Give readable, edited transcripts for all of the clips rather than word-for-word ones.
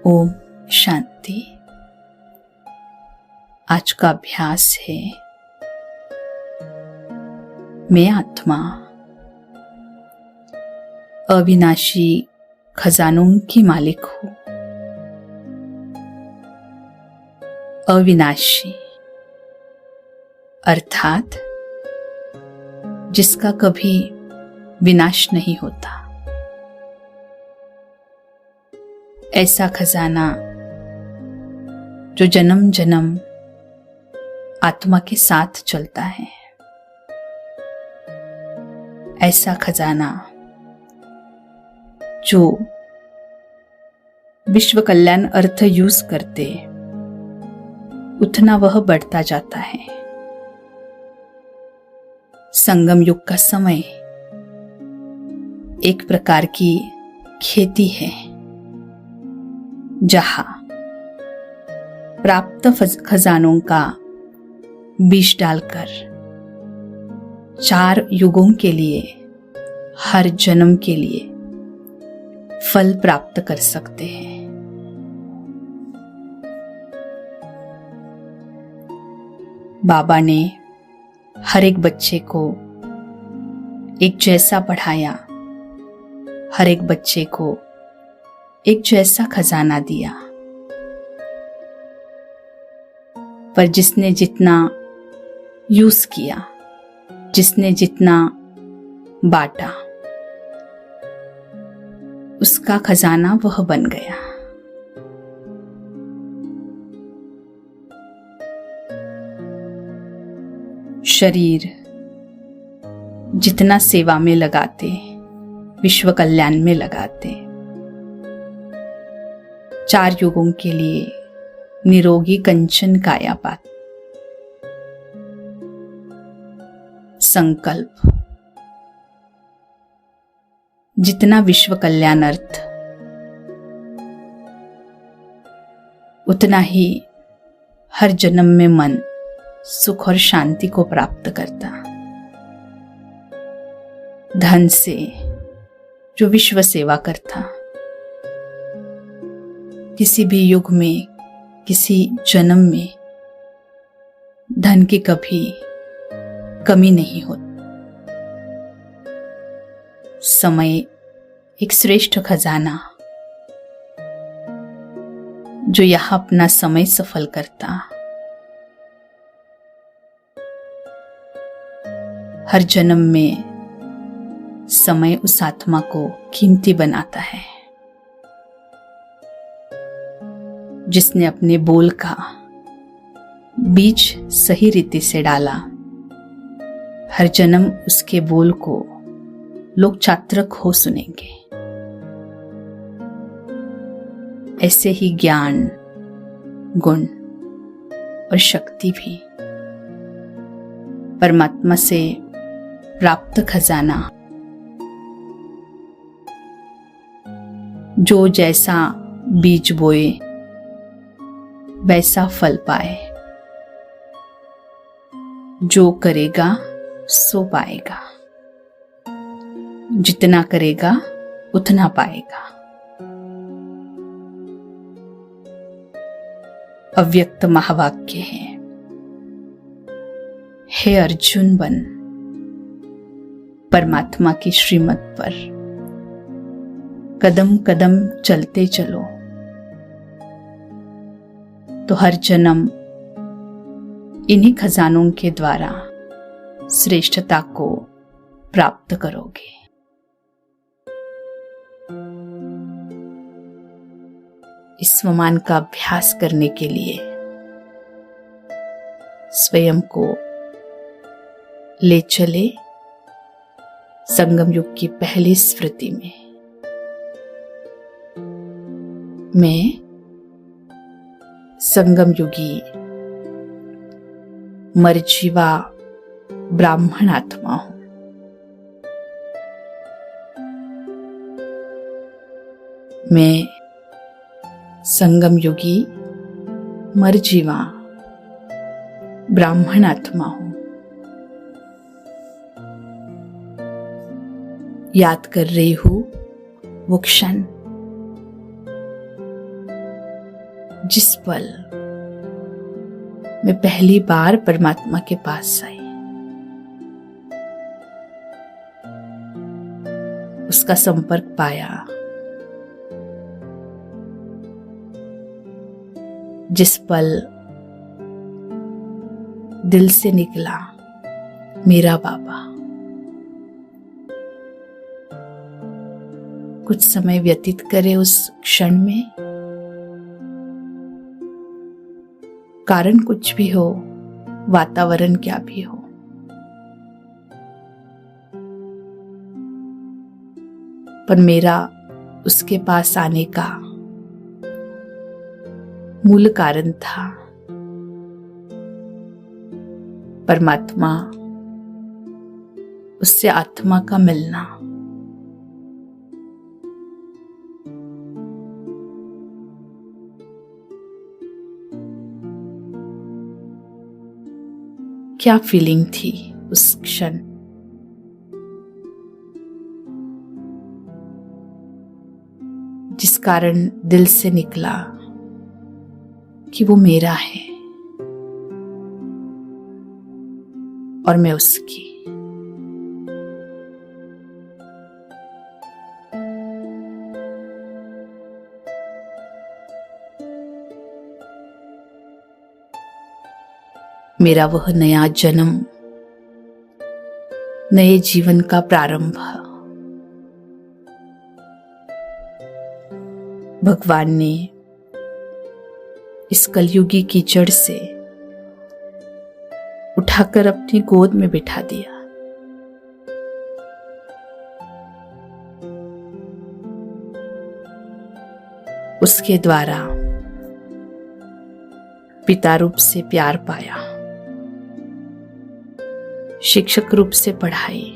ओम शांति। आज का अभ्यास है, मैं आत्मा अविनाशी खजानों की मालिक हूँ। अविनाशी अर्थात जिसका कभी विनाश नहीं होता, ऐसा खजाना जो जन्म जन्म आत्मा के साथ चलता है। ऐसा खजाना जो विश्व कल्याण अर्थ यूज करते उतना वह बढ़ता जाता है। संगम युग का समय एक प्रकार की खेती है, जहां प्राप्त खजानों का बीज डालकर 4 युगों के लिए, हर जन्म के लिए फल प्राप्त कर सकते हैं। बाबा ने हर एक बच्चे को एक जैसा पढ़ाया, हर एक बच्चे को एक जैसा खजाना दिया, पर जिसने जितना यूज किया, जिसने जितना बांटा, उसका खजाना वह बन गया। शरीर जितना सेवा में लगाते, विश्व कल्याण में लगाते, 4 युगों के लिए निरोगी कंचन काया पाते। संकल्प जितना विश्व कल्याणार्थ, उतना ही हर जन्म में मन सुख और शांति को प्राप्त करता। धन से जो विश्व सेवा करता, किसी भी युग में, किसी जन्म में धन की कभी कमी नहीं होती। समय एक श्रेष्ठ खजाना जो यहां अपना समय सफल करता, हर जन्म में समय उस आत्मा को कीमती बनाता है। जिसने अपने बोल का बीज सही रीति से डाला, हर जन्म उसके बोल को लोग चातक हो सुनेंगे। ऐसे ही ज्ञान, गुण और शक्ति भी परमात्मा से प्राप्त खजाना, जो जैसा बीज बोए वैसा फल पाए, जो करेगा सो पाएगा, जितना करेगा उतना पाएगा। अव्यक्त महावाक्य है, हे अर्जुन बन परमात्मा की श्रीमत पर कदम कदम चलते चलो, तो हर जन्म इन्हीं खजानों के द्वारा श्रेष्ठता को प्राप्त करोगे। इस स्वमान का अभ्यास करने के लिए स्वयं को ले चले संगम युग की पहली स्मृति में। मैं संगम युगी मरजीवा ब्राह्मण आत्मा हूं। मैं संगम युगी मरजीवा ब्राह्मण आत्मा हूं। याद कर रही हूं वो क्षण जिस पल मैं पहली बार परमात्मा के पास आई, उसका संपर्क पाया, जिस पल दिल से निकला मेरा बाबा, कुछ समय व्यतीत करे उस क्षण में, कारण कुछ भी हो, वातावरण क्या भी हो, पर मेरा उसके पास आने का मूल कारण था परमात्मा, उससे आत्मा का मिलना। क्या फीलिंग थी उस क्षण, जिस कारण दिल से निकला कि वो मेरा है और मैं उसकी। मेरा वह नया जन्म, नए जीवन का प्रारंभ भगवान ने इस कलयुगी कीचड़ से उठाकर अपनी गोद में बिठा दिया। उसके द्वारा पिता रूप से प्यार पाया, शिक्षक रूप से पढ़ाई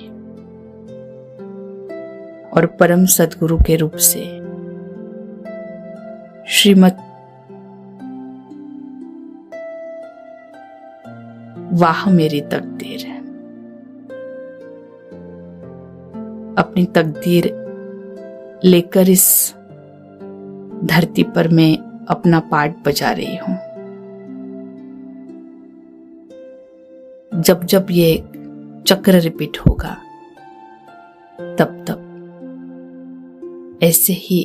और परम सद्गुरु के रूप से श्रीमत वाह मेरी तकदीर। अपनी तकदीर लेकर इस धरती पर मैं अपना पार्ट बजा रही हूं। जब जब ये चक्र रिपीट होगा, तब तब ऐसे ही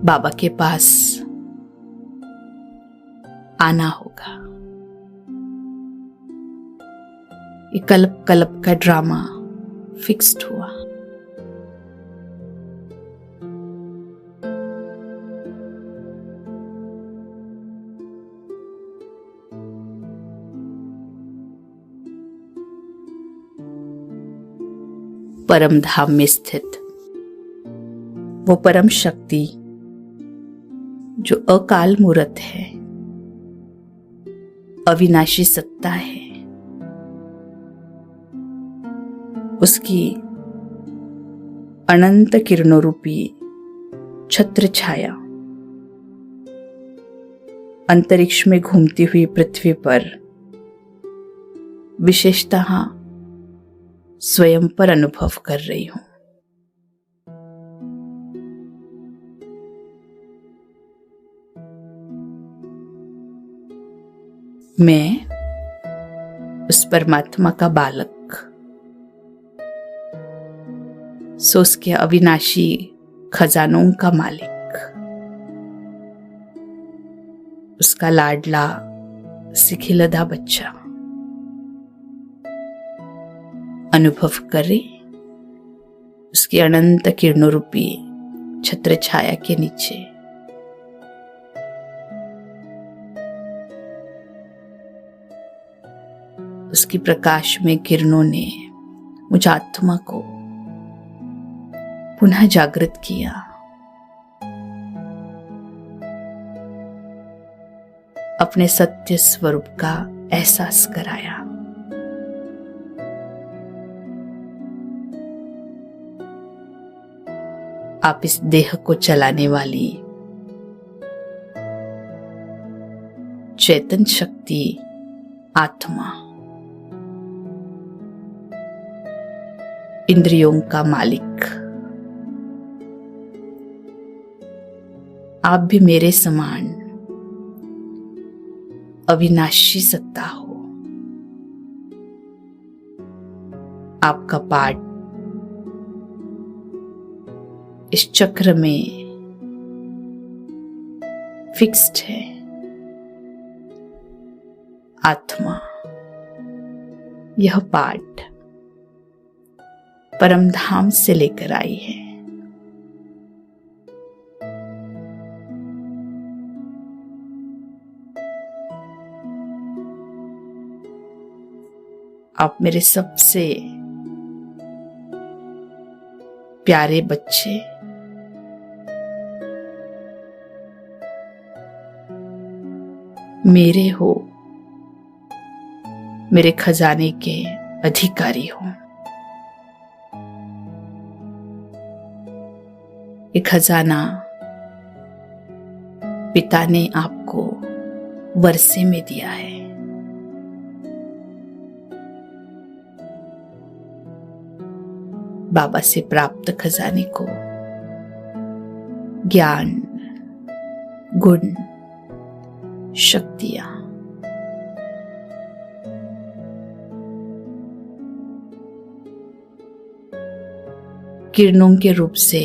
बाबा के पास आना होगा। ये कल्प कल्प का ड्रामा फिक्स्ड हुआ। परम धाम में स्थित वो परम शक्ति जो अकाल मूर्त है, अविनाशी सत्ता है, उसकी अनंत किरणों रूपी छत्र छाया अंतरिक्ष में घूमती हुई पृथ्वी पर विशेषतः स्वयं पर अनुभव कर रही हूं। मैं उस परमात्मा का बालक, सो उसके अविनाशी खजानों का मालिक, उसका लाडला सिखिलधा बच्चा अनुभव करे उसकी अनंत किरणों रूपी छत्र छाया के नीचे। उसकी प्रकाश में किरणों ने मुझ आत्मा को पुनः जागृत किया। अपने सत्य स्वरूप का एहसास कराया। आप इस देह को चलाने वाली चेतन शक्ति आत्मा, इंद्रियों का मालिक, आप भी मेरे समान अविनाशी सत्ता हो। आपका पार्ट इस चक्र में फिक्स्ड है। आत्मा यह पार्ट परमधाम से लेकर आई है। आप मेरे सबसे प्यारे बच्चे, मेरे हो, मेरे खजाने के अधिकारी हो। ये खजाना पिता ने आपको वर्षे में दिया है। बाबा से प्राप्त खजाने को ज्ञान, गुण, शक्तियां, किरणों के रूप से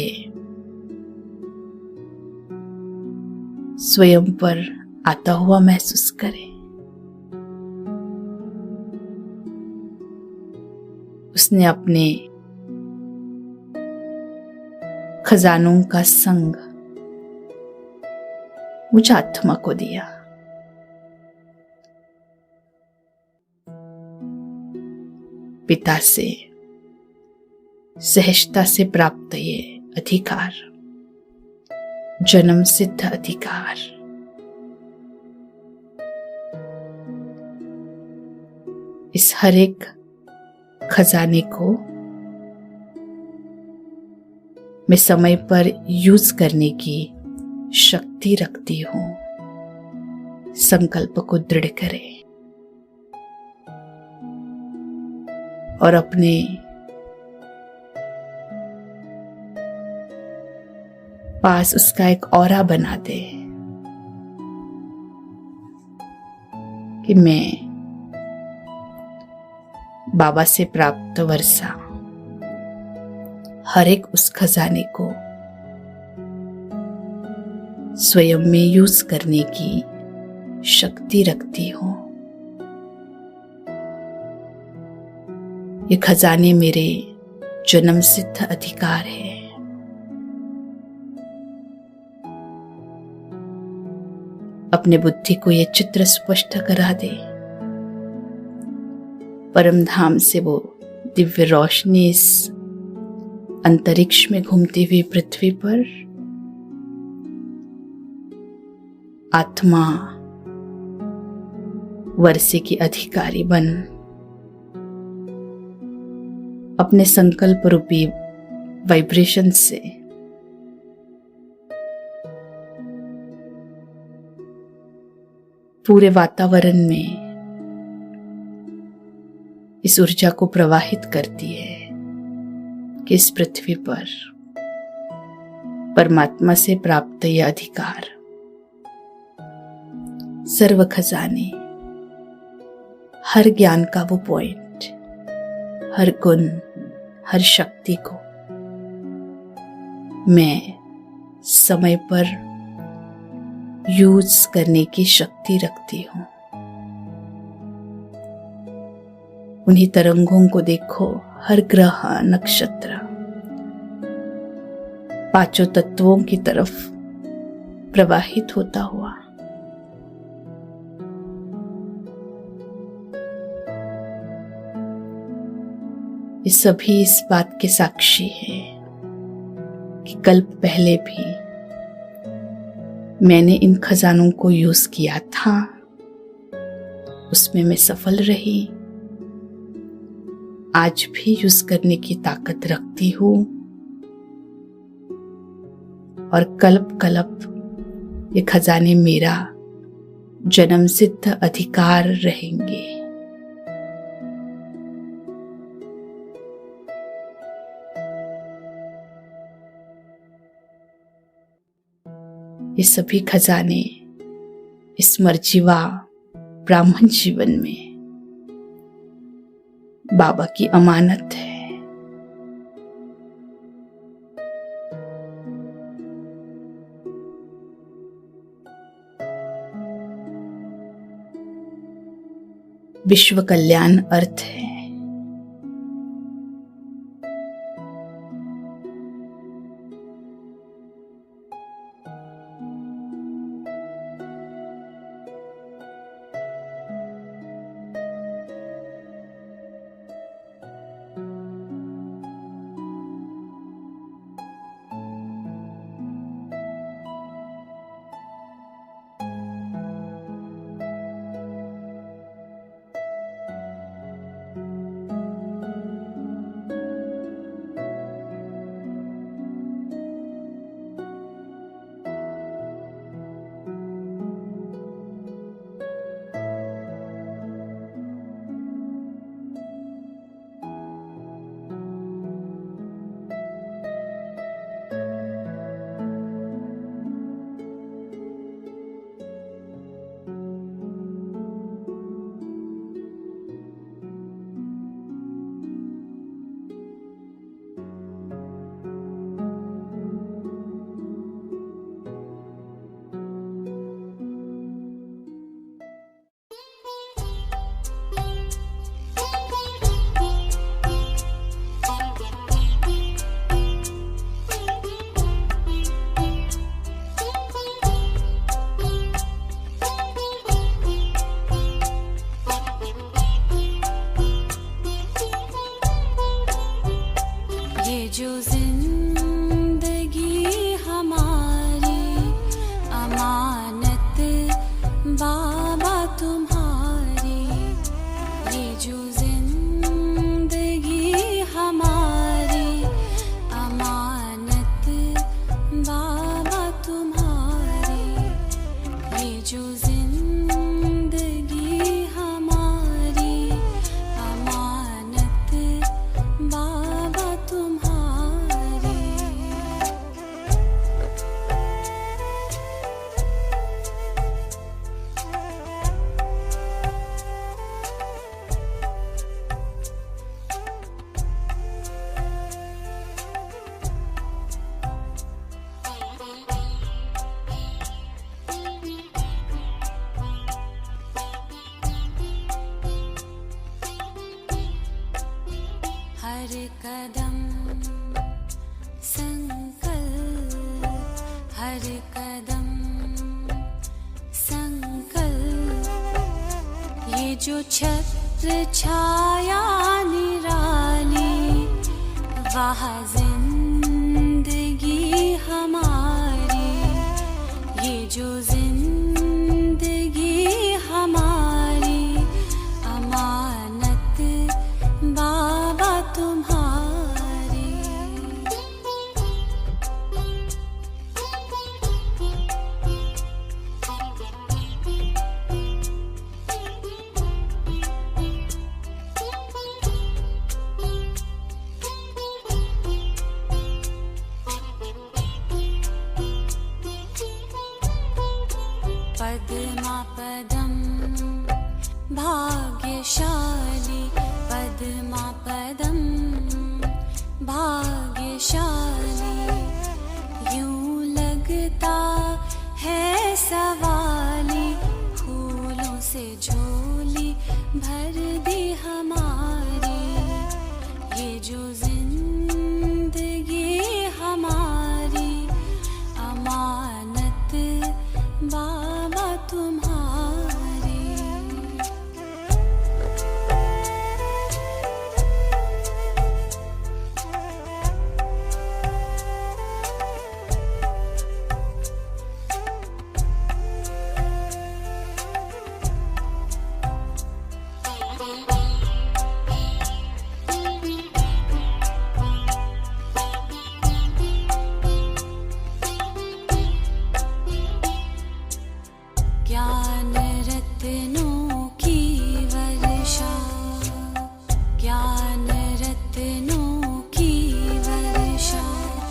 स्वयं पर आता हुआ महसूस करें। उसने अपने खजानों का संग मुझ आत्मा को दिया। पिता से सहजता से प्राप्त ये अधिकार, जन्म सिद्ध अधिकार, इस हर एक खजाने को मैं समय पर यूज करने की शक्ति रखती हूं। संकल्प को दृढ़ करें और अपने पास उसका एक ऑरा बना दे कि मैं बाबा से प्राप्त वर्षा हर एक उस खजाने को स्वयं में यूज करने की शक्ति रखती हूं। ये खजाने मेरे जन्म सिद्ध अधिकार है। अपने बुद्धि को ये चित्र स्पष्ट करा दे। परमधाम से वो दिव्य रोशनी इस अंतरिक्ष में घूमती हुई पृथ्वी पर आत्मा वर्षे की अधिकारी बन अपने संकल्प रूपी वाइब्रेशन से पूरे वातावरण में इस ऊर्जा को प्रवाहित करती है कि इस पृथ्वी पर परमात्मा से प्राप्त यह अधिकार, सर्व खजाने, हर ज्ञान का वो पॉइंट, हर गुण, हर शक्ति को मैं समय पर यूज करने की शक्ति रखती हूं। उन्हीं तरंगों को देखो, हर ग्रह, नक्षत्र पांचों तत्वों की तरफ प्रवाहित होता हुआ ये सभी इस बात के साक्षी है कि कल्प पहले भी मैंने इन खजानों को यूज किया था, उसमें मैं सफल रही। आज भी यूज करने की ताकत रखती हूं और कल्प कल्प ये खजाने मेरा जन्म सिद्ध अधिकार रहेंगे। ये सभी खजाने इस मर्जीवा ब्राह्मण जीवन में बाबा की अमानत है। विश्व कल्याण अर्थ है। जो जिंदगी हमारी अमानत बाबा तुम्हारी, ये जो जिंदगी हमारी अमानत बाबा तुम्हारी, ये जो जिंदगी हमारी अमानत बाबा तुम्हारी। हर कदम संकल्प, हर कदम संकल्प, ये जो छत्र छाया निराली वह जिंदगी हमारी, ये जो जिंदगी हमारी अमानत बाबा तुम्हारी। पद्मा पदम भाग्यशाली, पद्मा पदम भाग्यशाली, यूं लगता है सवाली, फूलों से झोली भर दी हमारी, ये जो जिंदगी हमारी अमानत बाबा तुम्हारी। ज्ञान रत्नों की वर्षा, ज्ञान रत्नों की वर्षा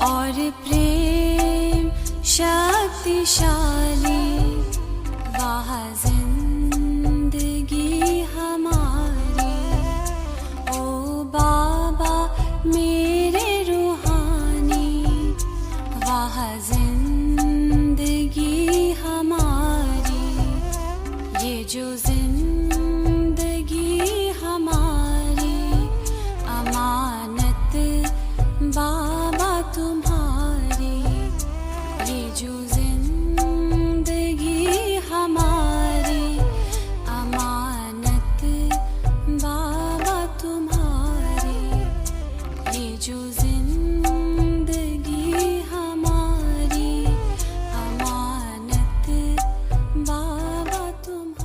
और प्रेम शक्तिशाली वाह जिंदगी हमारी। ओ बाबा मेरे रूहानी वाह जिंदगी हमारी। ये जो जिंदगी हमारी अमानत बाबा तुम्हारी। ये जो जिंदगी हमारी अमानत बाबा तुम्हारी। ये जो जिंदगी हमारी अमानत बाबा तुम्हारी।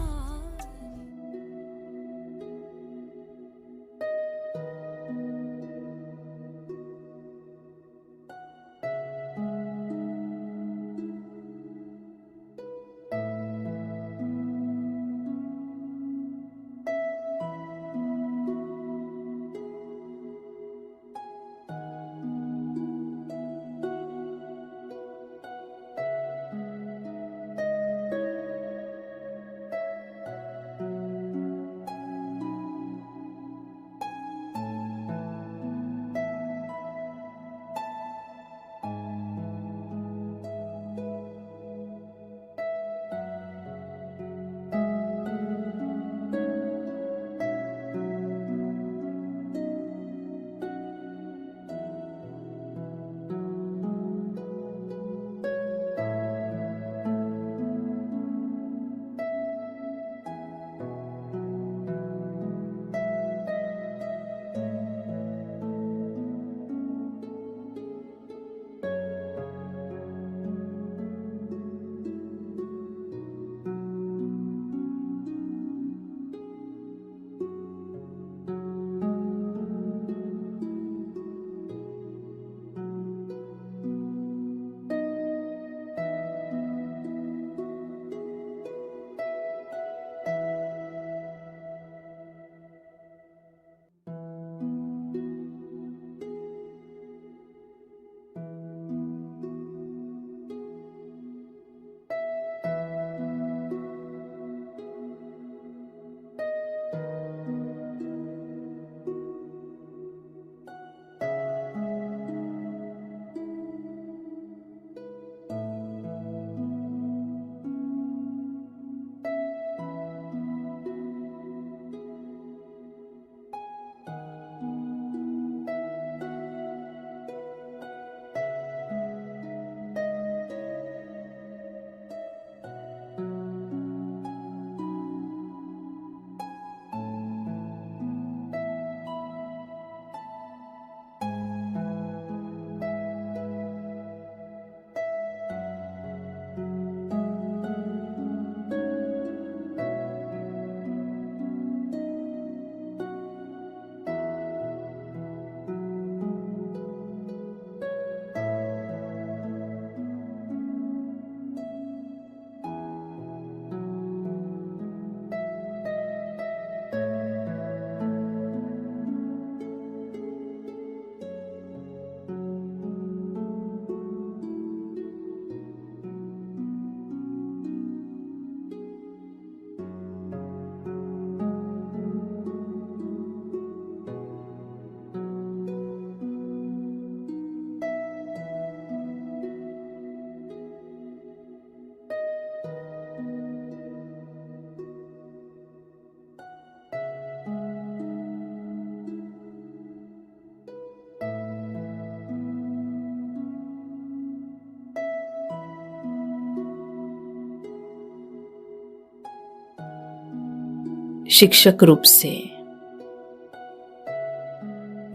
शिक्षक रूप से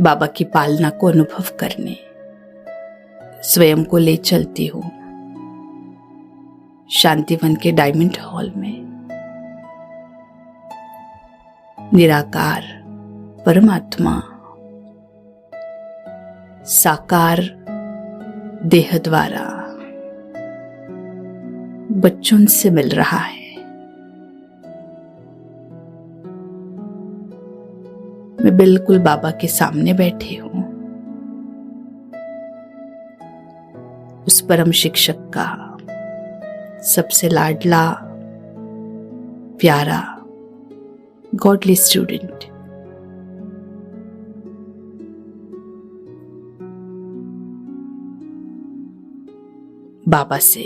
बाबा की पालना को अनुभव करने स्वयं को ले चलती हूँ शांतिवन के डायमंड हॉल में। निराकार परमात्मा साकार देह द्वारा बच्चों से मिल रहा है। मैं बिल्कुल बाबा के सामने बैठी हूं। उस परम शिक्षक का सबसे लाडला, प्यारा, गॉडली स्टूडेंट। बाबा से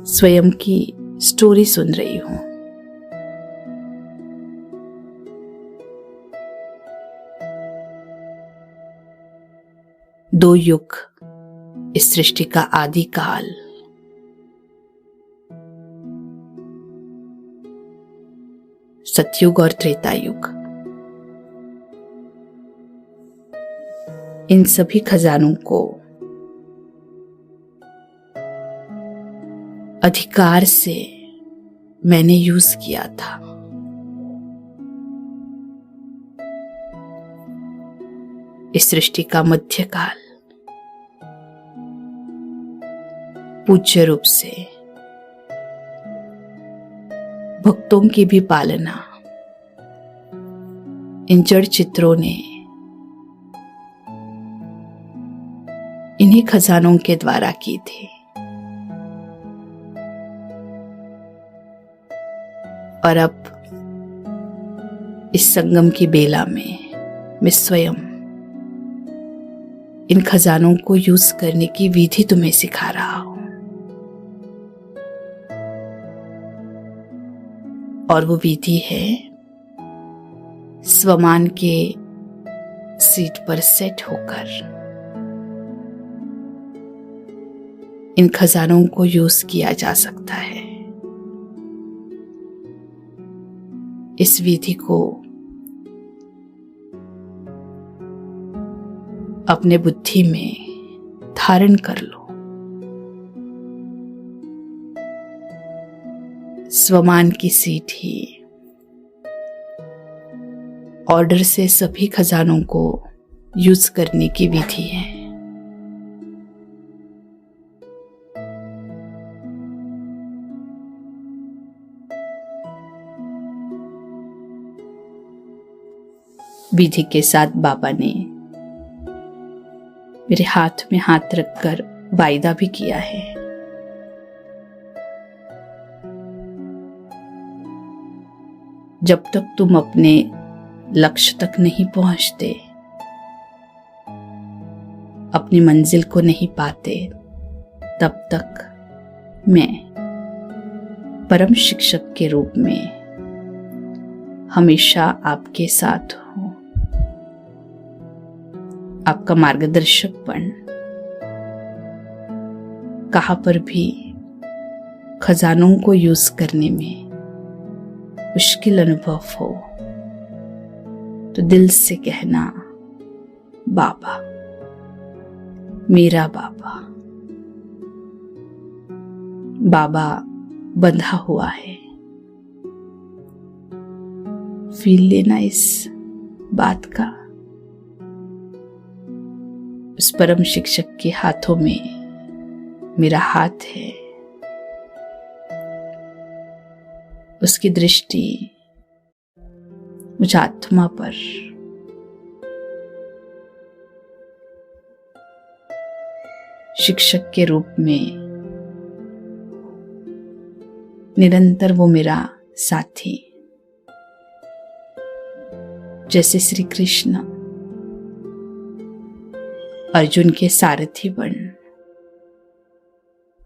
स्वयं की स्टोरी सुन रही हूं। दो युग इस सृष्टि का आदि काल, सतयुग और त्रेता युग। इन सभी खजानों को अधिकार से मैंने यूज किया था। इस सृष्टि का मध्यकाल पूज्य रूप से भक्तों की भी पालना इन जड़ चित्रों ने इन्हीं खजानों के द्वारा की थी। और अब इस संगम की बेला में मैं स्वयं इन खजानों को यूज करने की विधि तुम्हें सिखा रहा हूं। और वो विधि है स्वमान के सीट पर सेट होकर इन खजानों को यूज किया जा सकता है। इस विधि को अपने बुद्धि में धारण कर लो। स्वमान की सीट ही ऑर्डर से सभी खजानों को यूज करने की विधि है। विधि के साथ बाबा ने मेरे हाथ में हाथ रखकर वायदा भी किया है। जब तक तुम अपने लक्ष्य तक नहीं पहुंचते, अपनी मंजिल को नहीं पाते, तब तक मैं परम शिक्षक के रूप में हमेशा आपके साथ हूं। आपका मार्गदर्शकपन कहां पर भी खजानों को यूज करने में मुश्किल अनुभव हो तो दिल से कहना, बाबा, मेरा बाबा। बाबा बंधा हुआ है। फील लेना इस बात का। उस परम शिक्षक के हाथों में मेरा हाथ है। उसकी दृष्टि मुझ आत्मा पर शिक्षक के रूप में निरंतर वो मेरा साथी, जैसे श्री कृष्ण अर्जुन के सारथी बन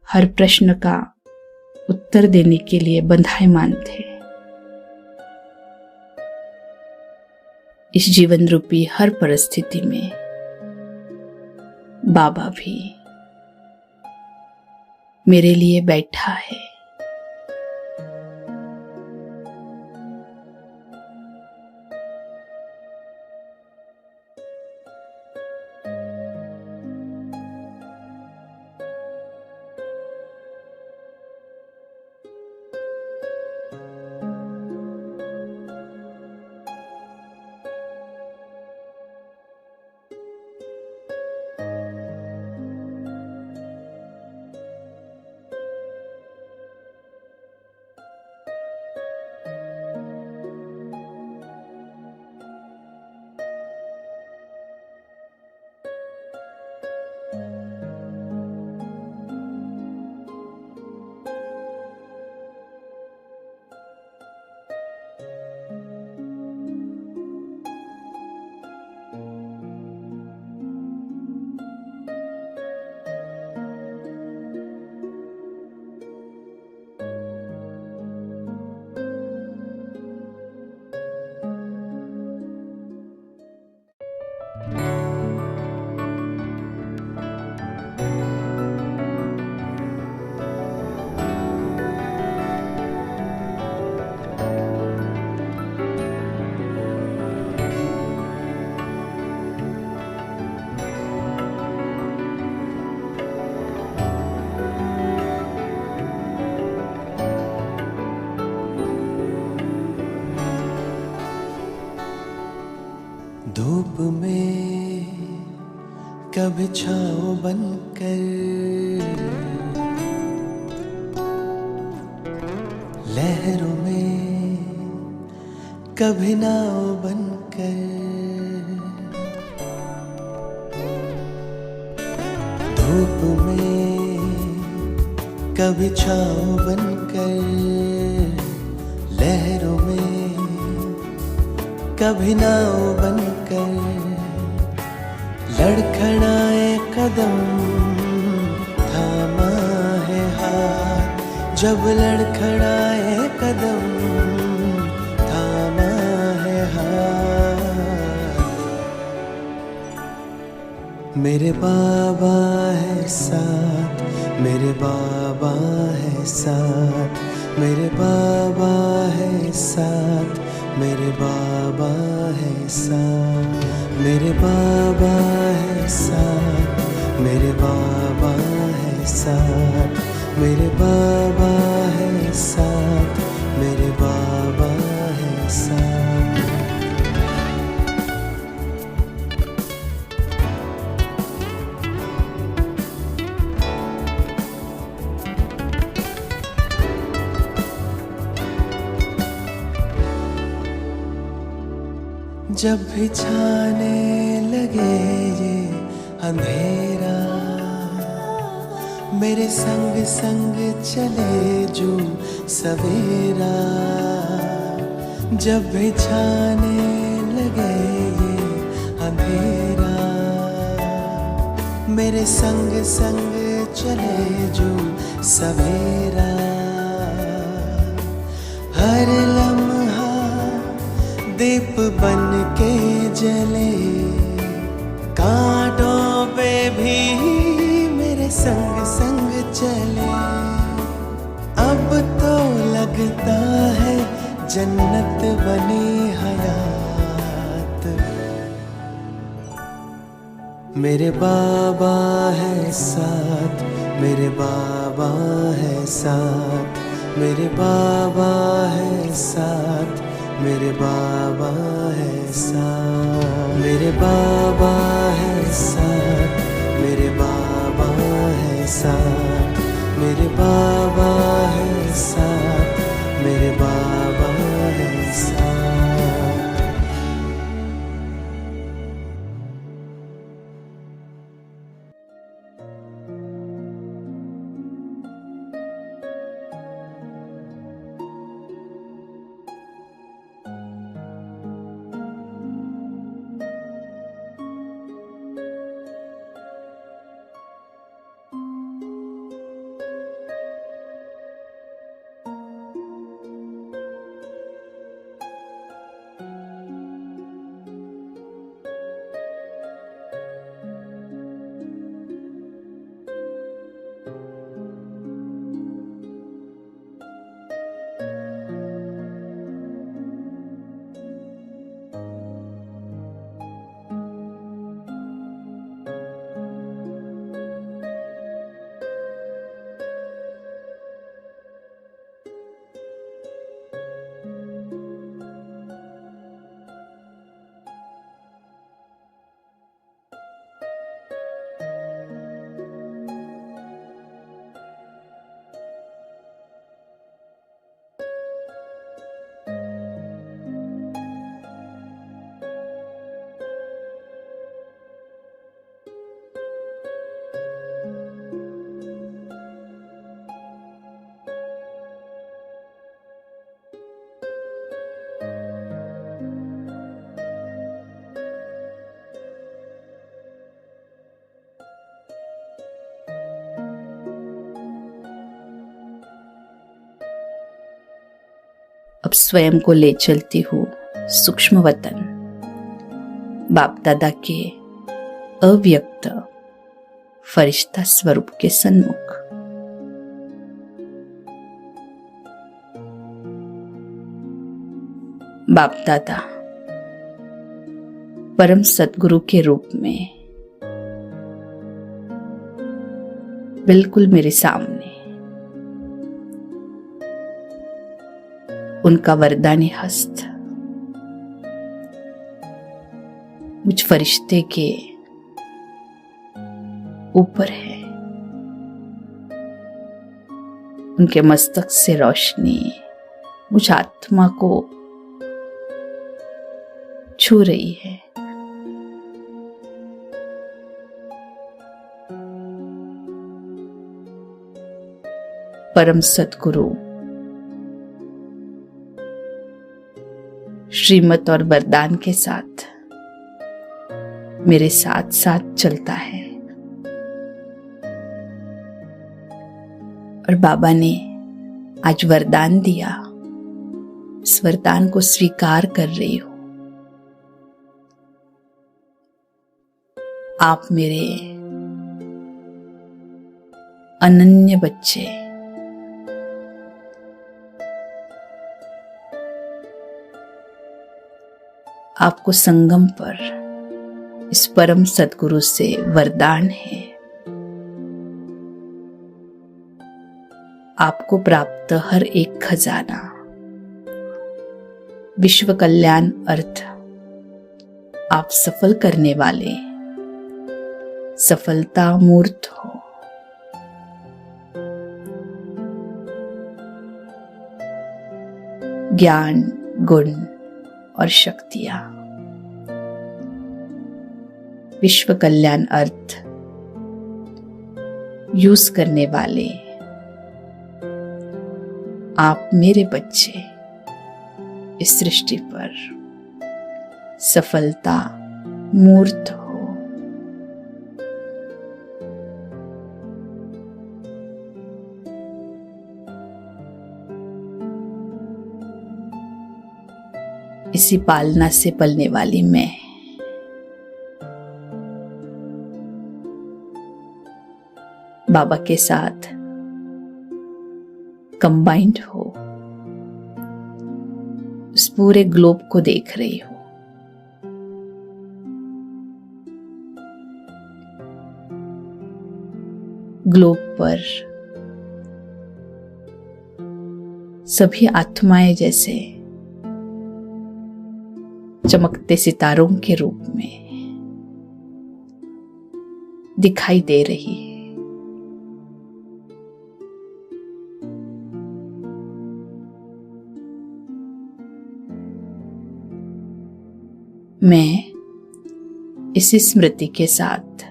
हर प्रश्न का उत्तर देने के लिए बंधायमान थे। इस जीवन रूपी हर परिस्थिति में बाबा भी मेरे लिए बैठा है। धूप में कभी छाँव बनकर, लहरों में कभी नाव बनकर, धूप में कभी छाँव बनकर, लहरों में कभी नाव बनकर, लड़खड़ाए कदम थामा है हाथ, जब लड़खड़ाए कदम थामा है हाथ। मेरे बाबा है साथ, मेरे बाबा है साथ, मेरे बाबा है साथ, मेरे बाबा है साथ, मेरे बाबा है साथ, मेरे बाबा है साथ, मेरे बाबा है साथ, मेरे बाबा है साथ। जब भी छाने लगे ये अंधेरा, मेरे संग संग चले जो सवेरा। जब भी छाने लगे ये अंधेरा, मेरे संग संग चले जो सवेरा। हर लम्हा दीप बन के जले, कांटों पे भी मेरे संग संग चले। अब तो लगता है जन्नत बनी हयात। मेरे बाबा है साथ, मेरे बाबा है साथ, मेरे बाबा है साथ, मेरे बाबा है साथ, मेरे बाबा है साथ, मेरे बाबा है साथ, मेरे बाबा है साथ, मेरे बाबा है साथ। अब स्वयं को ले चलती हूँ सूक्ष्म वतन, बाप दादा के अव्यक्त फरिश्ता स्वरूप के सन्मुख। बाप दादा परम सद्गुरु के रूप में बिल्कुल मेरे सामने, उनका वरदानी हस्त मुझ फरिश्ते के ऊपर है। उनके मस्तक से रोशनी मुझ आत्मा को छू रही है। परम सद्गुरु श्रीमत और वरदान के साथ मेरे साथ साथ चलता है और बाबा ने आज वरदान दिया, इस वरदान को स्वीकार कर रही हूं। आप मेरे अनन्य बच्चे, आपको संगम पर इस परम सद्गुरु से वरदान है। आपको प्राप्त हर एक खजाना विश्व कल्याण अर्थ आप सफल करने वाले सफलता मूर्त हो। ज्ञान, गुण और शक्तियां विश्व कल्याण अर्थ यूज करने वाले आप मेरे बच्चे इस सृष्टि पर सफलता मूर्त हो। इसी पालना से पलने वाली मैं बाबा के साथ कंबाइंड हो उस पूरे ग्लोब को देख रही हूं। ग्लोब पर सभी आत्माएं जैसे चमकते सितारों के रूप में दिखाई दे रही है। मैं इसी स्मृति के साथ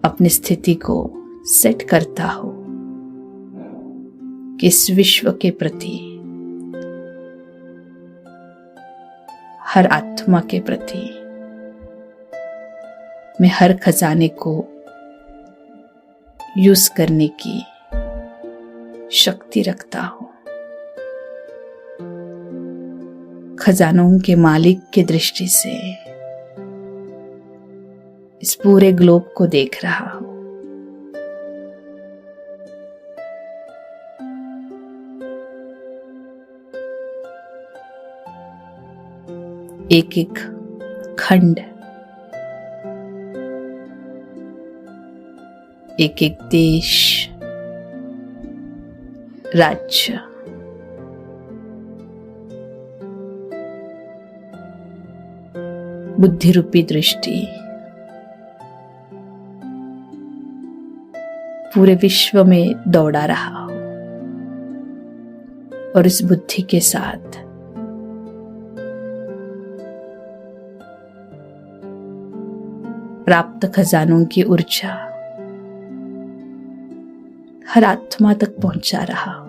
अपनी स्थिति को सेट करता हूं कि इस विश्व के प्रति, हर आत्मा के प्रति मैं हर खजाने को यूज करने की शक्ति रखता हूं। खजानों के मालिक की दृष्टि से इस पूरे ग्लोब को देख रहा हूं। एक एक खंड, एक एक देश, राज्य, बुद्धि रूपी दृष्टि पूरे विश्व में दौड़ा रहा हूं और इस बुद्धि के साथ प्राप्त खजानों की ऊर्जा हर आत्मा तक पहुंचा रहा हूं।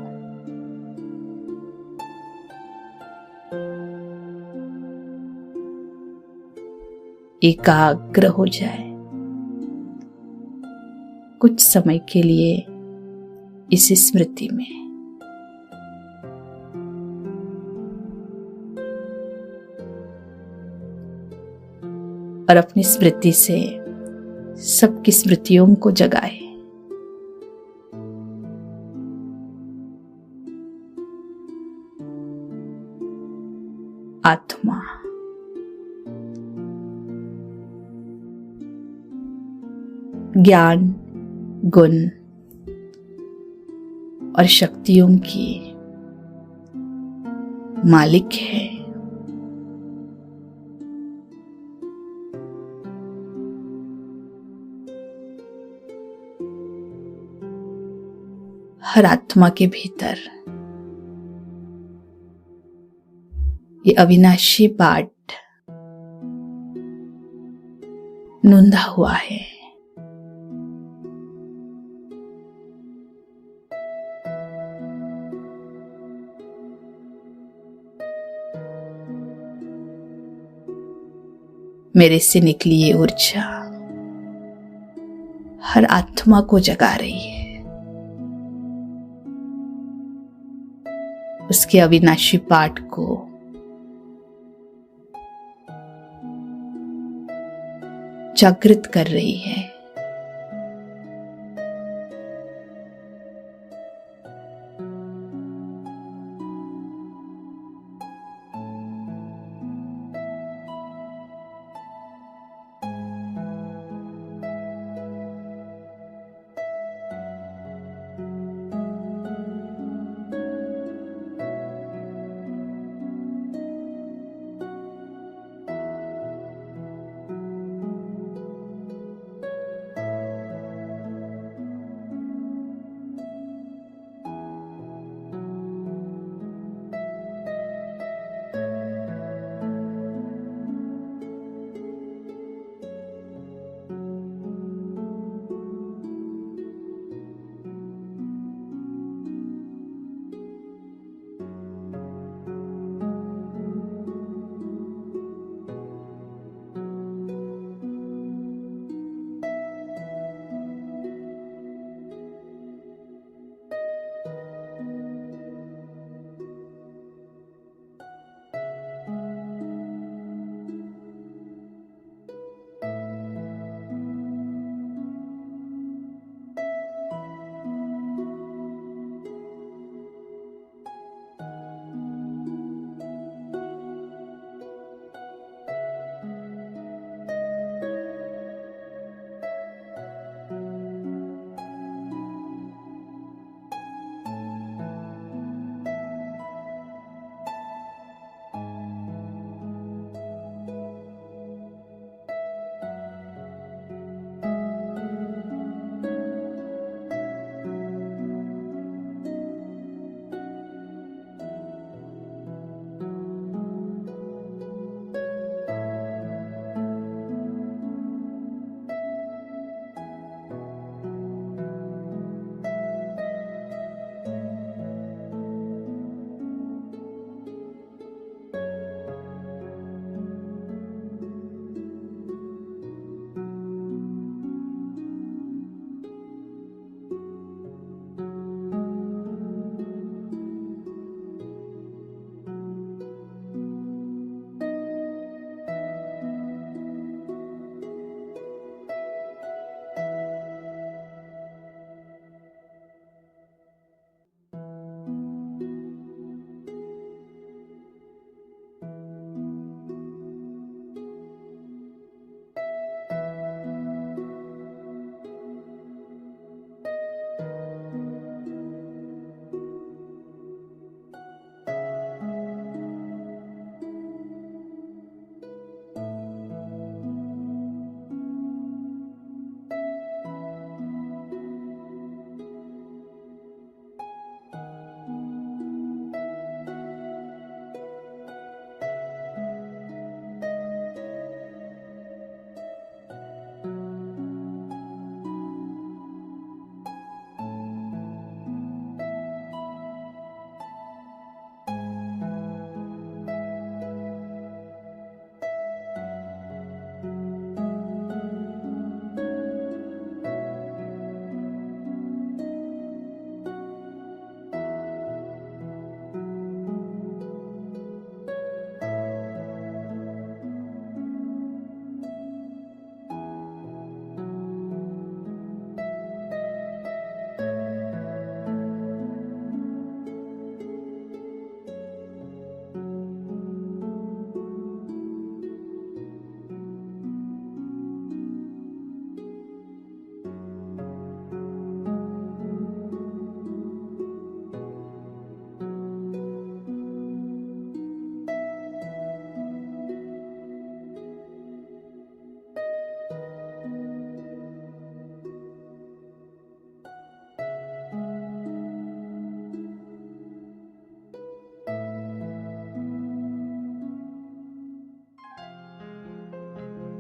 एकाग्र हो जाए कुछ समय के लिए इस स्मृति में। और अपनी स्मृति से सबकी स्मृतियों को जगाए। आत्मा ज्ञान, गुण और शक्तियों की मालिक है। हर आत्मा के भीतर ये अविनाशी पाठ नूंदा हुआ है। मेरे से निकली ये ऊर्जा हर आत्मा को जगा रही है। उसके अविनाशी पाठ को जागृत कर रही है।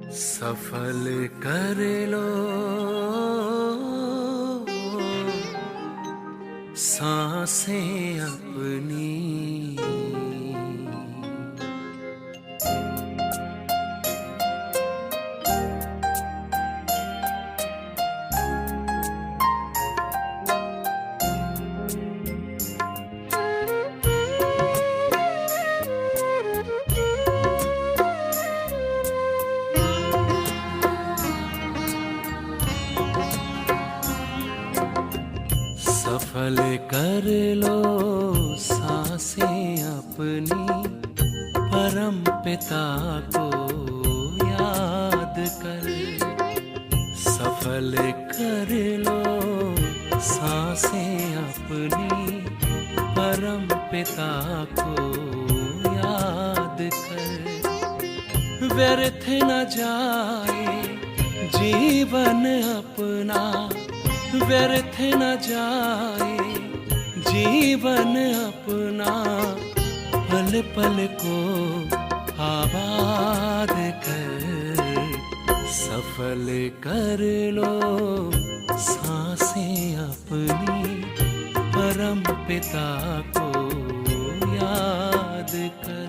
सफल कर लो सांसें अपनी। सफल कर लो सांसें अपनी, परम पिता को याद कर। सफल कर लो सांसें अपनी, परम पिता को याद कर। व्यर्थ न जाए जीवन अपना, व्यर्थ न जाए जीवन अपना, पल पल को आबाद कर। सफल कर लो सांसें अपनी, परम पिता को याद कर।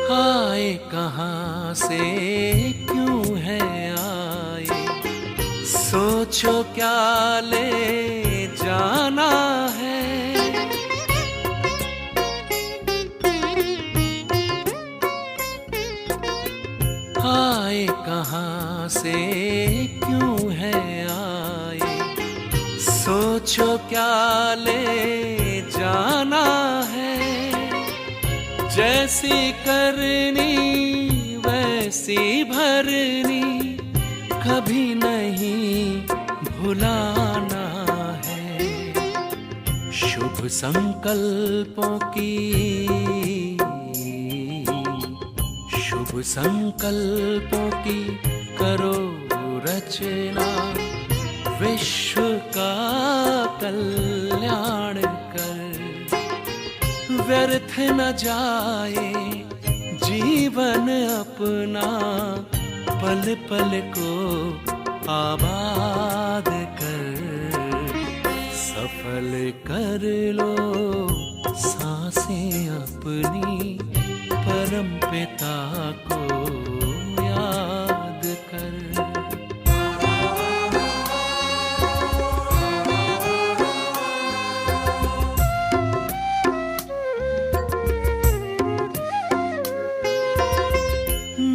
आए कहाँ से क्यों है आए, सोचो क्या ले जाना है। आए कहाँ से क्यों है आए, सोचो क्या ले जाना है। जैसी करनी वैसी भरनी, कभी नहीं भुलाना है। शुभ संकल्पों की, शुभ संकल्पों की करो रचना, विश्व का कल्याण कर। व्यर्थ न जाए जीवन अपना, पल पल को आबाद कर। सफल कर लो सांसें अपनी, परम पिता को याद कर।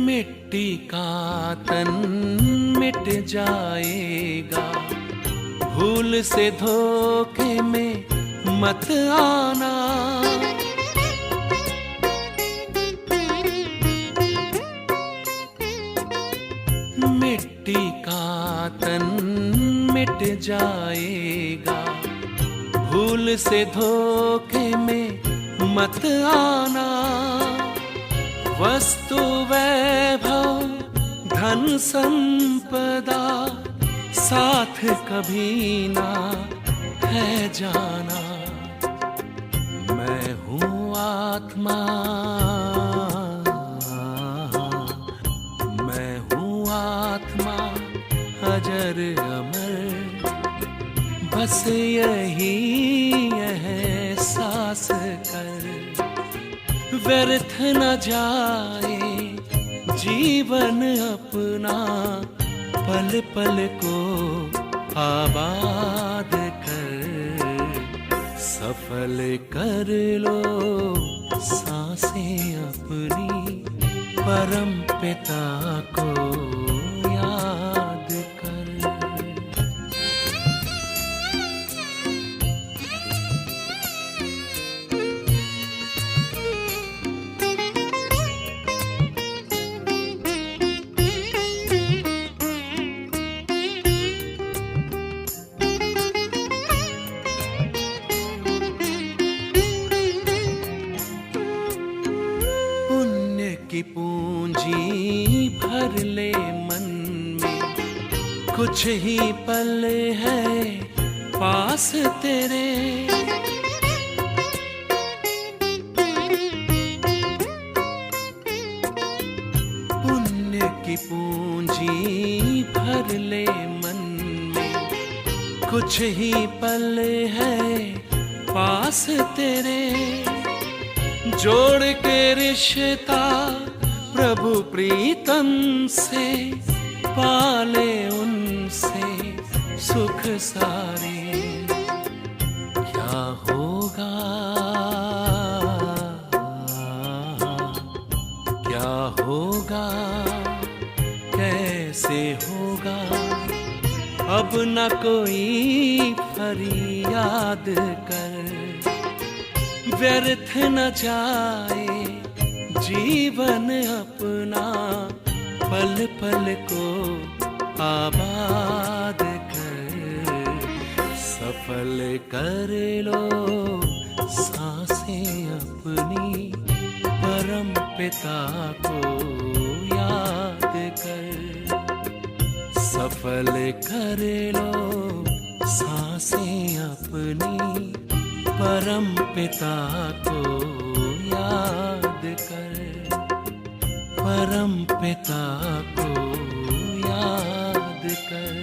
मिट्टी का तन मिट जाएगा, भूल से धोखे में मत आना। मिट्टी का तन मिट जाएगा, भूल से धोखे में मत आना। वस्तु वैभव धन संपदा, साथ कभी ना है जाना। मैं हूँ आत्मा, मैं हूँ आत्मा अजर अमर, बस यही एहसास कर। व्यर्थ न जाए जीवन अपना, पल पल को आबाद कर। सफल कर लो सांसें अपनी, परम पिता को याद कर। कुछ ही पल है पास तेरे, पुण्य की पूंजी भर ले मन में, कुछ ही पल है पास तेरे, जोड़ के रिश्ता प्रभु प्रीतम से, पाले उनसे सुख सारे। क्या होगा, क्या होगा, कैसे होगा, अब न कोई फरियाद कर, व्यर्थ न जाए जीवन अपना, पल पल को आबाद कर, सफल कर लो सांसें अपनी, परम पिता को याद कर, सफल कर लो सांसें अपनी, परम पिता को याद कर, परम पिता को याद कर।